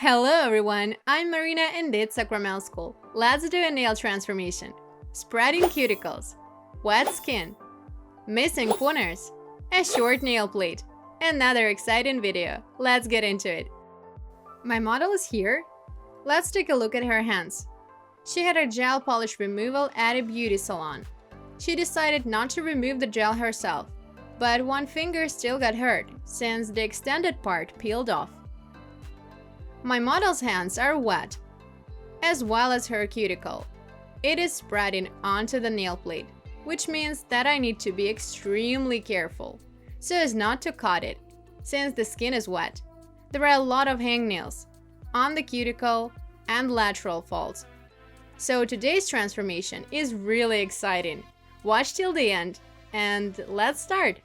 Hello everyone, I'm Marina and it's Sakramel School. Let's do a nail transformation. Spreading cuticles, wet skin, missing corners, a short nail plate. Another exciting video. Let's get into it. My model is here. Let's take a look at her hands. She had her gel polish removal at a beauty salon. She decided not to remove the gel herself, but one finger still got hurt since the extended part peeled off. My model's hands are wet, as well as her cuticle. It is spreading onto the nail plate, which means that I need to be extremely careful so as not to cut it, since the skin is wet. There are a lot of hangnails on the cuticle and lateral folds. So today's transformation is really exciting. Watch till the end, and let's start!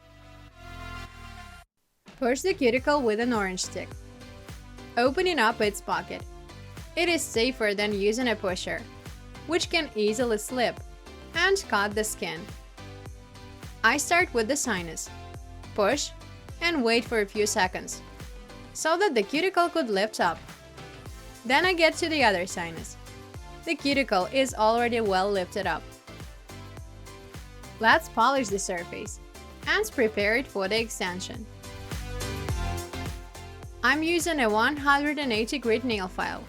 Push the cuticle with an orange stick, opening up its pocket. It is safer than using a pusher, which can easily slip and cut the skin. I start with the sinus, push, and wait for a few seconds, so that the cuticle could lift up. Then I get to the other sinus. The cuticle is already well lifted up. Let's polish the surface and prepare it for the extension. I'm using a 180 grit nail file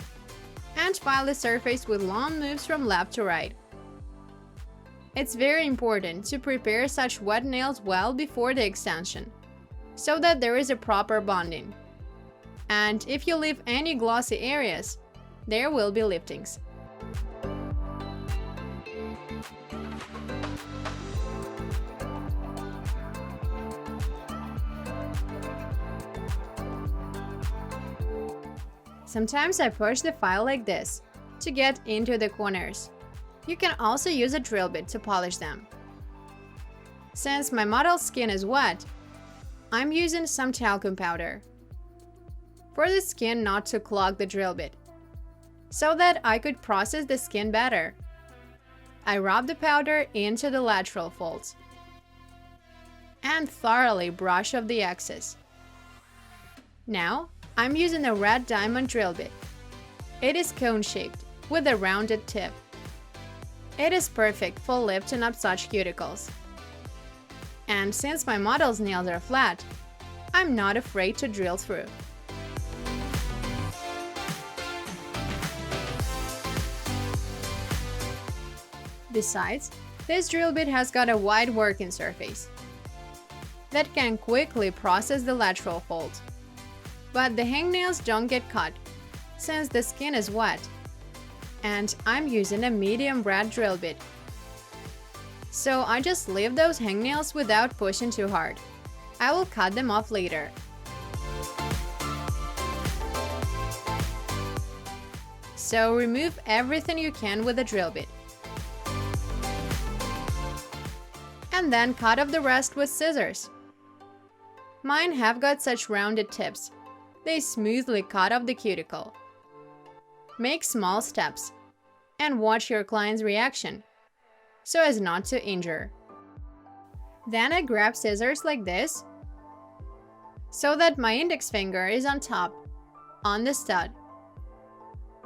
and file the surface with long moves from left to right. It's very important to prepare such wet nails well before the extension, so that there is a proper bonding. And if you leave any glossy areas, there will be liftings. Sometimes I push the file like this to get into the corners. You can also use a drill bit to polish them. Since my model's skin is wet, I'm using some talcum powder for the skin not to clog the drill bit, so that I could process the skin better. I rub the powder into the lateral folds and thoroughly brush off the excess. Now, I'm using a red diamond drill bit. It is cone-shaped with a rounded tip. It is perfect for lifting up such cuticles. And since my model's nails are flat, I'm not afraid to drill through. Besides, this drill bit has got a wide working surface that can quickly process the lateral folds. But the hangnails don't get cut, since the skin is wet, and I'm using a medium red drill bit. So I just leave those hangnails without pushing too hard. I will cut them off later. So remove everything you can with a drill bit. And then cut off the rest with scissors. Mine have got such rounded tips. They smoothly cut off the cuticle. Make small steps and watch your client's reaction so as not to injure. Then I grab scissors like this so that my index finger is on top, on the stud,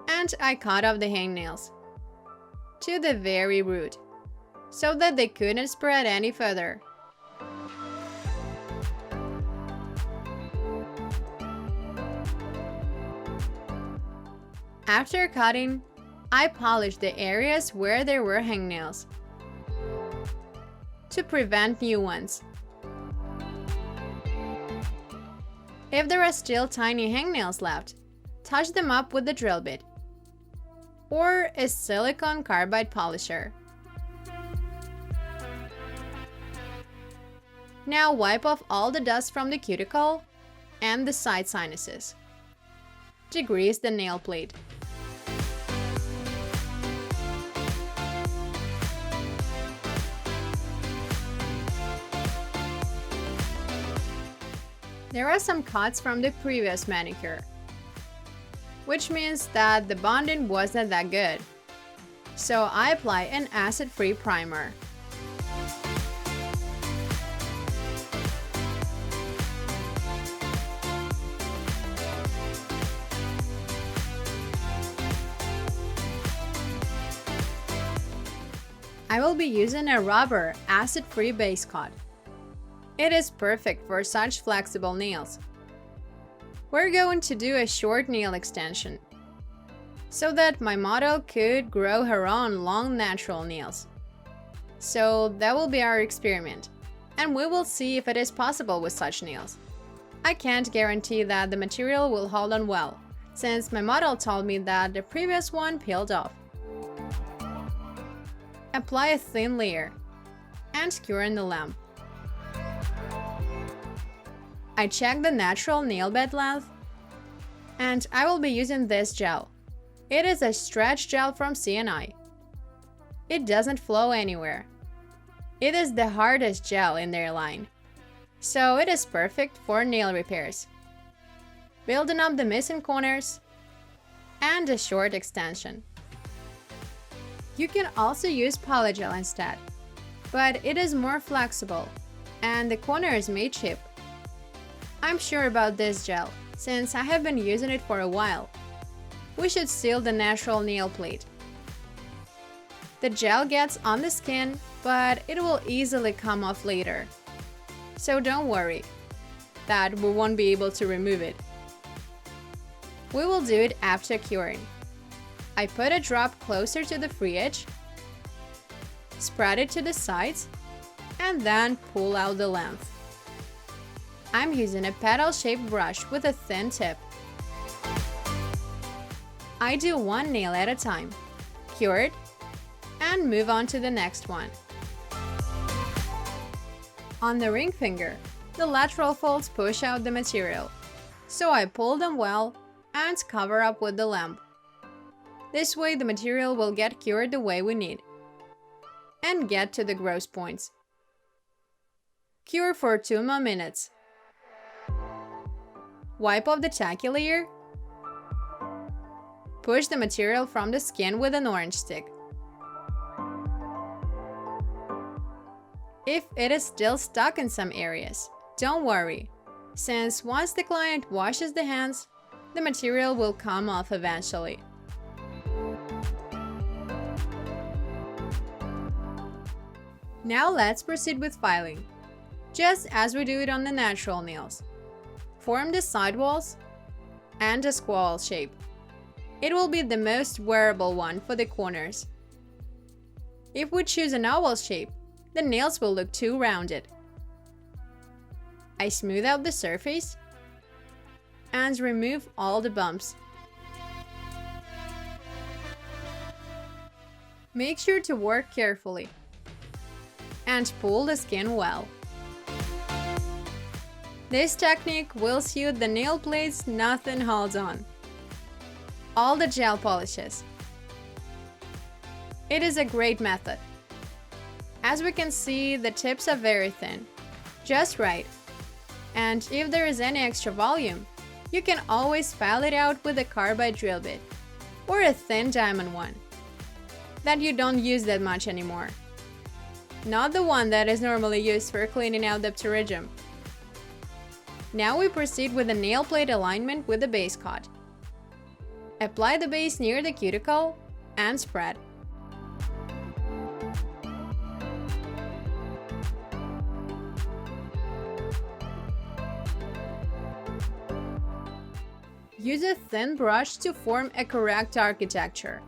and I cut off the hangnails to the very root so that they couldn't spread any further. After cutting, I polished the areas where there were hangnails to prevent new ones. If there are still tiny hangnails left, touch them up with the drill bit or a silicone carbide polisher. Now wipe off all the dust from the cuticle and the side sinuses. Degrease the nail plate. There are some cuts from the previous manicure, which means that the bonding wasn't that good. So I apply an acid-free primer. I will be using a rubber, acid-free base coat. It is perfect for such flexible nails. We're going to do a short nail extension, so that my model could grow her own long natural nails. So that will be our experiment, and we will see if it is possible with such nails. I can't guarantee that the material will hold on well, since my model told me that the previous one peeled off. Apply a thin layer and cure in the lamp. I check the natural nail bed length, and I will be using this gel. It is a stretch gel from CNI. It doesn't flow anywhere. It is the hardest gel in their line, so it is perfect for nail repairs, building up the missing corners, and a short extension. You can also use polygel instead, but it is more flexible, and the corners may chip. I'm sure about this gel, since I have been using it for a while. We should seal the natural nail plate. The gel gets on the skin, but it will easily come off later. So don't worry that we won't be able to remove it. We will do it after curing. I put a drop closer to the free edge, spread it to the sides, and then pull out the length. I'm using a petal-shaped brush with a thin tip. I do one nail at a time, cure it, and move on to the next one. On the ring finger, the lateral folds push out the material, so I pull them well and cover up with the lamp. This way the material will get cured the way we need and get to the gross points. Cure for 2 more minutes. Wipe off the tacky layer. Push the material from the skin with an orange stick. If it is still stuck in some areas, don't worry, since once the client washes the hands, the material will come off eventually. Now let's proceed with filing, just as we do it on the natural nails. Form the side walls and a squall shape. It will be the most wearable one for the corners. If we choose an oval shape, the nails will look too rounded. I smooth out the surface and remove all the bumps. Make sure to work carefully and pull the skin well. This technique will suit the nail plates nothing holds on. All the gel polishes. It is a great method. As we can see, the tips are very thin, just right. And if there is any extra volume, you can always file it out with a carbide drill bit or a thin diamond one that you don't use that much anymore. Not the one that is normally used for cleaning out the pterygium. Now we proceed with the nail plate alignment with the base coat. Apply the base near the cuticle and spread. Use a thin brush to form a correct architecture.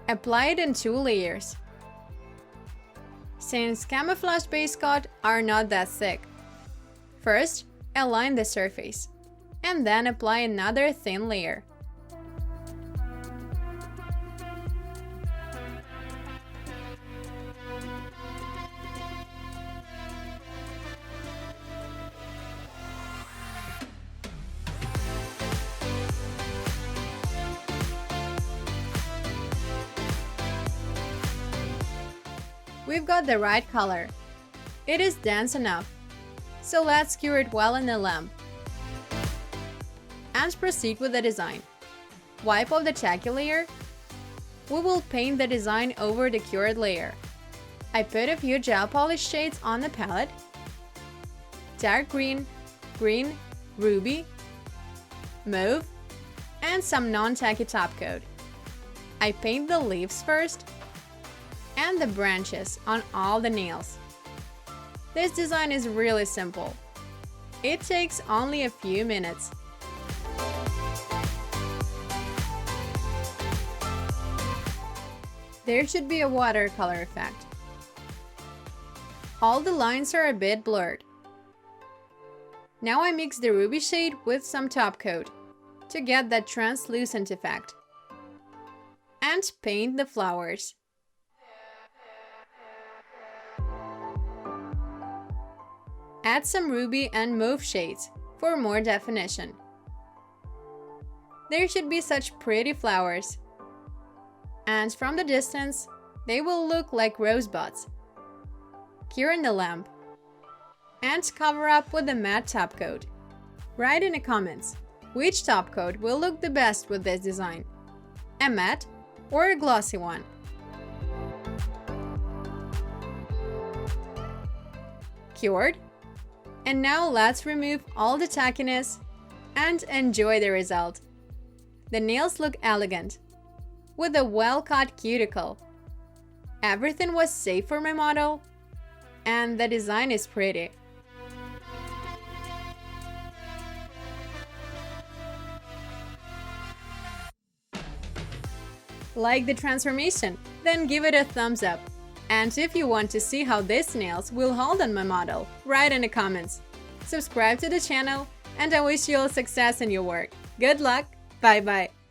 Apply it in 2 layers. Since camouflage base coat are not that thick, first align the surface, and then apply another thin layer. We've got the right color. It is dense enough, so let's cure it well in the lamp. And proceed with the design. Wipe off the tacky layer. We will paint the design over the cured layer. I put a few gel polish shades on the palette. Dark green, green, ruby, mauve, and some non-tacky top coat. I paint the leaves first and the branches on all the nails. This design is really simple. It takes only a few minutes. There should be a watercolor effect. All the lines are a bit blurred. Now I mix the ruby shade with some top coat to get that translucent effect. And paint the flowers. Add some ruby and mauve shades for more definition. There should be such pretty flowers. And from the distance, they will look like rosebuds. Cure in the lamp. And cover up with a matte top coat. Write in the comments which top coat will look the best with this design. A matte or a glossy one. Cured? And now let's remove all the tackiness and enjoy the result. The nails look elegant, with a well-cut cuticle. Everything was safe for my model, and the design is pretty. Like the transformation? Then give it a thumbs up. And if you want to see how these nails will hold on my model, write in the comments. Subscribe to the channel, and I wish you all success in your work. Good luck! Bye bye!